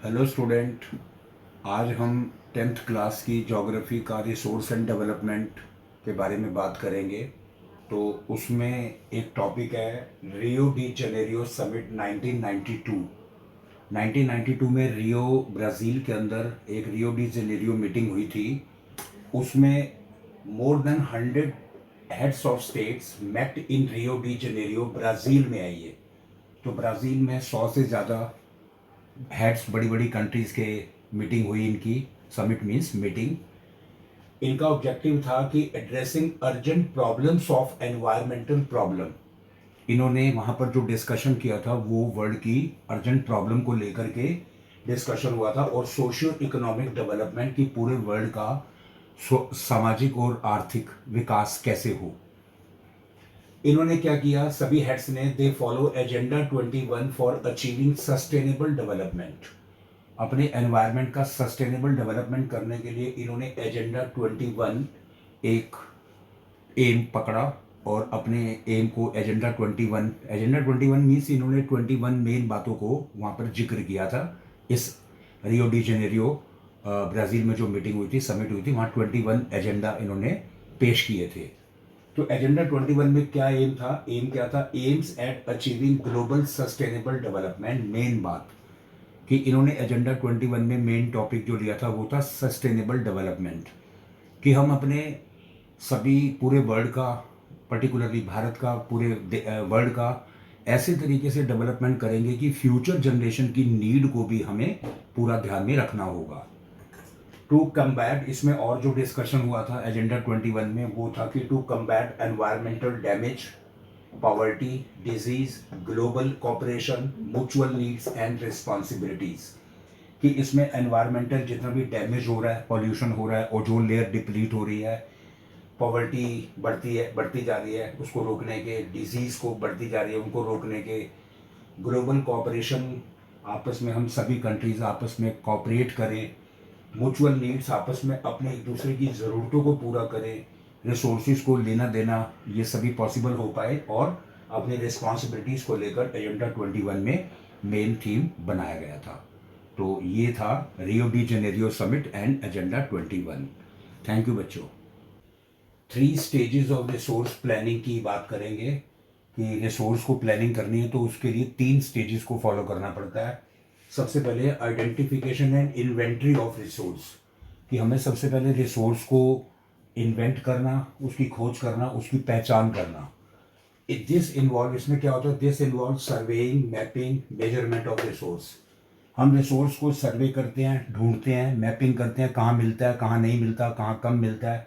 Hello student. आज हम tenth class की ज्योग्राफी का रिसोर्स एंड डेवलपमेंट के बारे में बात करेंगे। तो उसमें एक टॉपिक है रियो डी जेनेरियो समिट 1992। 1992 में रियो ब्राज़ील के अंदर एक रियो डी जेनेरियो मीटिंग हुई थी। उसमें more than 100 heads of states met in Rio de Janeiro, Brazil में आई है। तो ब्राज़ील में 100 से ज़्यादा हेड्स, बड़ी बड़ी कंट्रीज़ के मीटिंग हुई इनकी। Summit means meeting. इनका ऑब्जेक्टिव था कि addressing urgent problems of environmental problem. इन्होंने वहाँ पर जो डिस्कशन किया था वो वर्ल्ड की अर्जेंट प्रॉब्लम को लेकर के डिस्कशन हुआ था, और सोशियो इकोनॉमिक डेवलपमेंट की पूरे वर्ल्ड का सामाजिक और आर्थिक विकास कैसे हो। इन्होंने क्या किया, सभी हेड्स ने, they follow agenda 21 for achieving sustainable development. अपने एनवायरनमेंट का सस्टेनेबल डेवलपमेंट करने के लिए इन्होंने एजेंडा 21 एक एम पकड़ा, और अपने एम को एजेंडा 21 मीन्स इन्होंने 21 मेन बातों को वहाँ पर जिक्र किया था। इस रियो डी जेनेरियो ब्राज़ील में जो मीटिंग हुई थी, समिट हुई थी, वहाँ 21 एजेंडा इन्होंने पेश किए थे। तो एजेंडा 21 में क्या एम था, एम क्या था, aims at achieving global sustainable development. Main बात कि इन्होंने एजेंडा 21 में मेन टॉपिक जो लिया था वो था सस्टेनेबल डेवलपमेंट, कि हम अपने सभी पूरे वर्ल्ड का, पर्टिकुलरली भारत का, पूरे वर्ल्ड का ऐसे तरीके से डेवलपमेंट करेंगे कि फ्यूचर जनरेशन की नीड को भी हमें पूरा ध्यान में रखना होगा। टू कम्बैट, इसमें और जो डिस्कशन हुआ था एजेंडा 21 में वो था कि to combat environmental damage, poverty, disease, global cooperation, mutual needs and responsibilities. कि इसमें एनवायरमेंटल जितना भी डैमेज हो रहा है, पॉल्यूशन हो रहा है, ओजोन लेयर डिप्लीट हो रही है, पॉवर्टी बढ़ती जा रही है, उसको रोकने के, डिजीज़ को बढ़ती जा रही है, उनको रोकने के, ग्लोबल कॉपरेशन, आपस में हम सभी कंट्रीज आपस में कॉपरेट करें, म्यूचुअल नीड्स, आपस में अपने एक दूसरे की ज़रूरतों को पूरा करें, रिसोर्सेज को लेना देना, ये सभी पॉसिबल हो पाए, और अपनी रिस्पॉन्सिबिलिटीज़ को लेकर एजेंडा 21 में मेन थीम बनाया गया था। तो ये था रियो de Janeiro summit and agenda 21। Thank you बच्चों। 3 स्टेजेस ऑफ रिसोर्स प्लानिंग की बात करेंगे, कि रिसोर्स को प्लानिंग करनी है तो उसके लिए 3 स्टेजेस को फॉलो करना पड़ता है। सबसे पहले identification and inventory of resource, कि हमें सबसे पहले रिसोर्स को इन्वेंट करना, उसकी खोज करना, उसकी पहचान करना। इसमें क्या होता है, this involve surveying, mapping, measurement of resource. हम रिसोर्स को सर्वे करते हैं, ढूंढते हैं, मैपिंग करते हैं, कहाँ मिलता है, कहाँ नहीं मिलता, कहाँ कम मिलता है,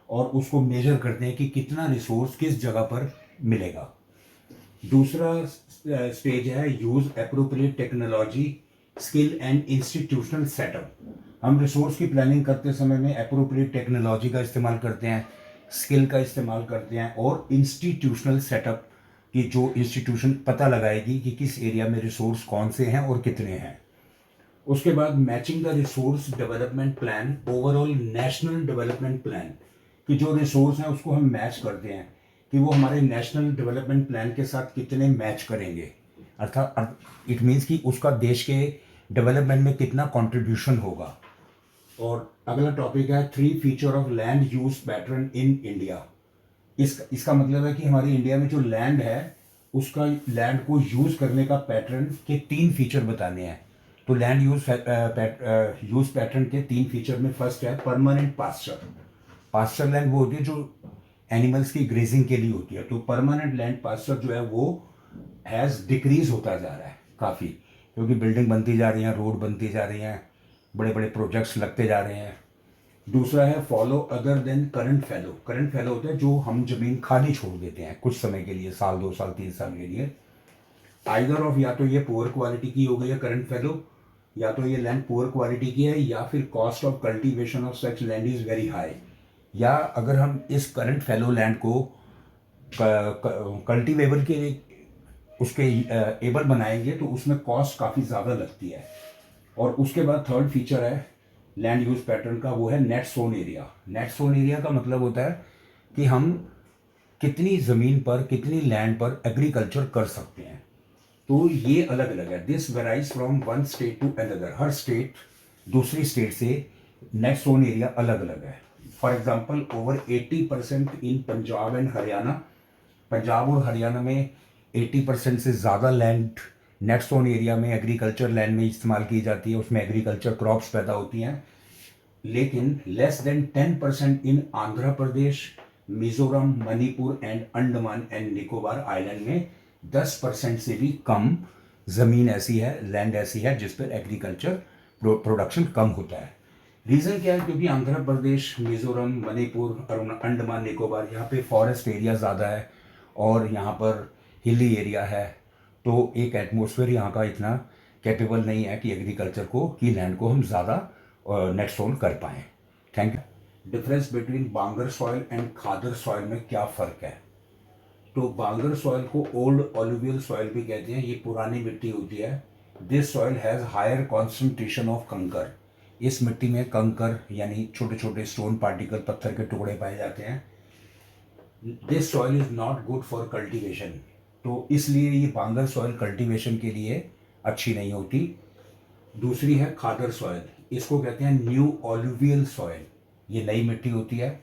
और उसको मेजर करते हैं कि कितना रिसोर्स किस जगह पर मिलेगा। दूसरा स्टेज है use appropriate technology, skill and institutional setup. हम रिसोर्स की प्लानिंग करते समय में एप्रोप्रिएट टेक्नोलॉजी का इस्तेमाल करते हैं, स्किल का इस्तेमाल करते हैं, और इंस्टीट्यूशनल सेटअप की जो इंस्टीट्यूशन पता लगाएगी कि किस एरिया में रिसोर्स कौन से हैं और कितने हैं। उसके बाद matching the resource development plan, overall national development plan, कि जो रिसोर्स हैं उसको हम मैच करते हैं कि वो हमारे नेशनल डेवलपमेंट प्लान के साथ कितने मैच करेंगे। अर्थात इट मीन्स कि उसका देश के डेवलपमेंट में कितना कंट्रीब्यूशन होगा। और अगला टॉपिक है 3 feature of land use pattern in India. इसका मतलब है कि हमारी इंडिया में जो लैंड है उसका, लैंड को यूज करने का पैटर्न के 3 फीचर बताने हैं। तो लैंड यूज पैटर्न के 3 फीचर में फर्स्ट है परमानेंट पास्चर। पास्चर लैंड वो होती है जो एनिमल्स की ग्रेजिंग के लिए होती है। तो परमानेंट लैंड पास्चर जो है वो हैज़ डिक्रीज होता जा रहा है काफ़ी, क्योंकि बिल्डिंग बनती जा रही हैं, रोड बनती जा रही हैं, बड़े बड़े प्रोजेक्ट्स लगते जा रहे हैं। दूसरा है follow other than current fallow. Current fallow होता है जो हम जमीन खाली छोड़ देते हैं कुछ समय के लिए, साल 2 साल 3 साल के लिए। आइदर ऑफ, या तो ये पुअर क्वालिटी की हो गई है करंट फैलो, या तो ये लैंड पुअर क्वालिटी की है, या फिर cost of cultivation of such land is very high. या अगर हम इस करंट फैलो लैंड को कल्टीवेबल के उसके एबल बनाएंगे तो उसमें कॉस्ट काफ़ी ज़्यादा लगती है। और उसके बाद थर्ड फीचर है लैंड यूज पैटर्न का, वो है net sown area. Net sown area का मतलब होता है कि हम कितनी ज़मीन पर, कितनी लैंड पर एग्रीकल्चर कर सकते हैं। तो ये अलग अलग है। This varies from one state to another, हर स्टेट दूसरी स्टेट से नेट सोन एरिया अलग अलग है। For example over 80% in Punjab and Haryana, Punjab और हरियाणा में 80% से ज़्यादा लैंड नेट सोन एरिया में एग्रीकल्चर लैंड में इस्तेमाल की जाती है, उसमें एग्रीकल्चर क्रॉप्स पैदा होती हैं। लेकिन less than 10% in Andhra Pradesh, Mizoram, Manipur and Andaman and Nicobar island में 10% से भी कम ज़मीन ऐसी है, लैंड ऐसी है जिस पर एग्रीकल्चर प्रोडक्शन कम होता है। रीज़न क्या है? क्योंकि आंध्र प्रदेश, मिजोरम, मणिपुर और अंडमान निकोबार यहाँ पे फॉरेस्ट एरिया ज़्यादा है और यहाँ पर हिली एरिया है, तो एक एटमॉस्फेयर यहाँ का इतना कैपेबल नहीं है कि एग्रीकल्चर को की लैंड को हम ज़्यादा नेट सोन कर पाएँ। Thank you. Difference between bangar soil and khadar soil में क्या फ़र्क है? तो बांगर सॉइल को ओल्ड ऑलुवियल सॉइल भी कहते हैं, ये पुरानी मिट्टी होती है। This soil has higher concentration of kankar, इस मिट्टी में कंकर यानी छोटे छोटे स्टोन पार्टिकल, पत्थर के टुकड़े पाए जाते हैं। This soil is not good for cultivation, तो इसलिए ये बांगर सॉइल कल्टीवेशन के लिए अच्छी नहीं होती। दूसरी है खादर सॉइल, इसको कहते हैं न्यू ऑलुवियल सॉइल, ये नई मिट्टी होती है।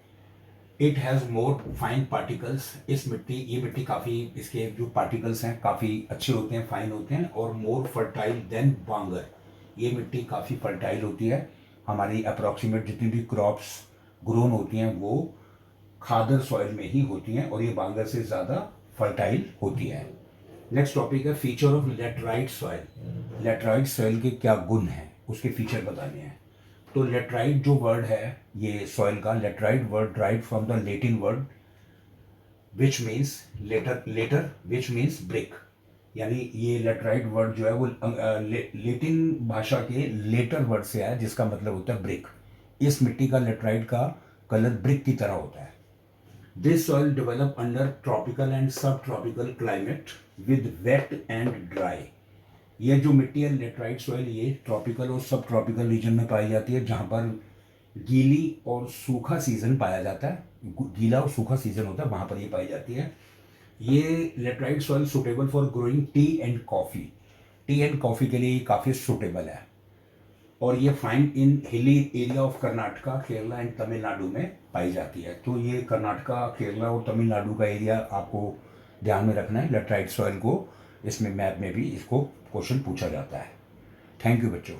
It has more fine particles, ये मिट्टी काफ़ी, इसके जो पार्टिकल्स हैं काफ़ी अच्छे होते हैं, फाइन होते हैं और मोर फर्टाइल देन बांगर, ये मिट्टी काफ़ी फर्टाइल होती है। हमारी अप्रॉक्सीमेट जितनी भी क्रॉप्स ग्रोन होती हैं वो खादर सॉइल में ही होती हैं और ये बांगर से ज़्यादा फर्टाइल होती है। नेक्स्ट टॉपिक है feature of laterite soil. Laterite soil के क्या गुण हैं, उसके फीचर बताने हैं। तो लेटराइट जो वर्ड है ये सॉइल का, laterite word drive from the Latin word which means later which means brick, यानी ये लेटराइट वर्ड जो है वो लेटिन भाषा के लेटर वर्ड से आया जिसका मतलब होता है ब्रिक। इस मिट्टी का लेटराइट का कलर ब्रिक की तरह होता है। This soil develop under tropical and subtropical climate with wet and dry. ये जो मिट्टी है लेटराइट सॉइल, ये ट्रॉपिकल और सब ट्रॉपिकल रीजन में पाई जाती है जहाँ पर गीली और सूखा सीजन पाया जाता है, गीला और सूखा सीजन होता है, वहाँ पर ये पाई जाती है। ये laterite soil suitable for growing T and coffee, T and coffee के लिए ये काफ़ी सुटेबल है। और ये find in hilly area of Karnataka, Kerala and Tamil Nadu में पाई जाती है। तो ये कर्नाटका, केरला और तमिलनाडु का एरिया आपको ध्यान में रखना है। लेटराइट सॉइल को इसमें मैप में भी इसको क्वेश्चन पूछा जाता है। थैंक यू बच्चों।